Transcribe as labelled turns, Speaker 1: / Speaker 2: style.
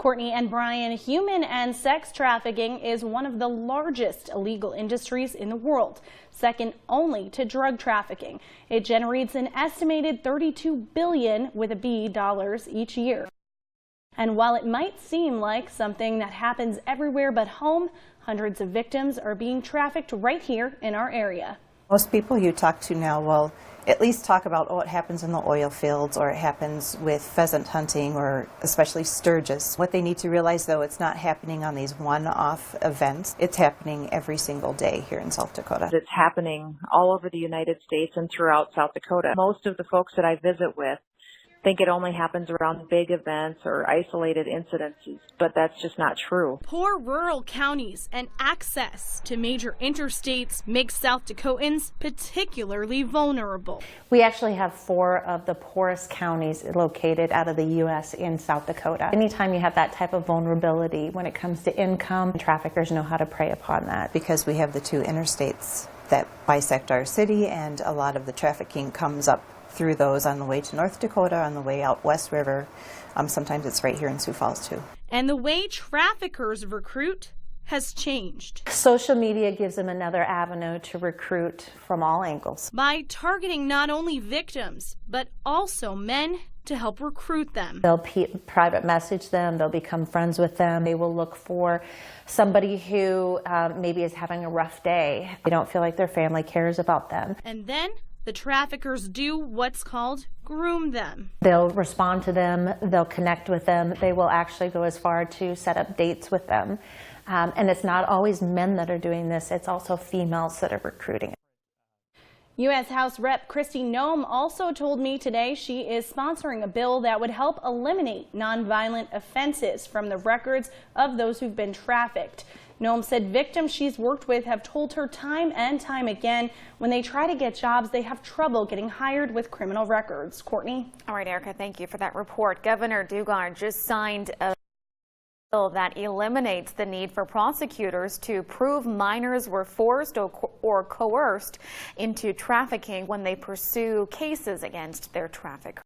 Speaker 1: Courtney and Brian, human and sex trafficking is one of the largest illegal industries in the world, second only to drug trafficking. It generates an estimated $32 billion with a B dollars each year. And while it might seem like something that happens everywhere but home, hundreds of victims are being trafficked right here in our area.
Speaker 2: Most people you talk to now will at least talk about, oh, it happens in the oil fields, or it happens with pheasant hunting, or especially sturges. What they need to realize, though, it's not happening on these one-off events. It's happening every single day here in South Dakota.
Speaker 3: It's happening all over the United States and throughout South Dakota. Most of the folks that I visit with think it only happens around big events or isolated incidences, but that's just not true.
Speaker 1: Poor rural counties and access to major interstates make South Dakotans particularly vulnerable.
Speaker 4: We actually have 4 of the poorest counties located out of the U.S. in South Dakota. Anytime you have that type of vulnerability when it comes to income, traffickers know how to prey upon that.
Speaker 2: Because we have the 2 interstates that bisect our city, and a lot of the trafficking comes up through those on the way to North Dakota, on the way out West River. Sometimes it's right here in Sioux Falls too.
Speaker 1: And the way traffickers recruit has changed.
Speaker 4: Social media gives them another avenue to recruit from all angles.
Speaker 1: By targeting not only victims, but also men to help recruit them.
Speaker 4: They'll private message them, they'll become friends with them. They will look for somebody who maybe is having a rough day. They don't feel like their family cares about them.
Speaker 1: And then the traffickers do what's called groom them.
Speaker 4: They'll respond to them, they'll connect with them, they will actually go as far to set up dates with them. And it's not always men that are doing this, it's also females that are recruiting.
Speaker 1: U.S. House Rep. Kristi Noem also told me today she is sponsoring a bill that would help eliminate nonviolent offenses from the records of those who've been trafficked. Noem said victims she's worked with have told her time and time again when they try to get jobs, they have trouble getting hired with criminal records. Courtney?
Speaker 5: All right, Erica, thank you for that report. Governor Dugard just signed a bill that eliminates the need for prosecutors to prove minors were forced or coerced into trafficking when they pursue cases against their traffickers.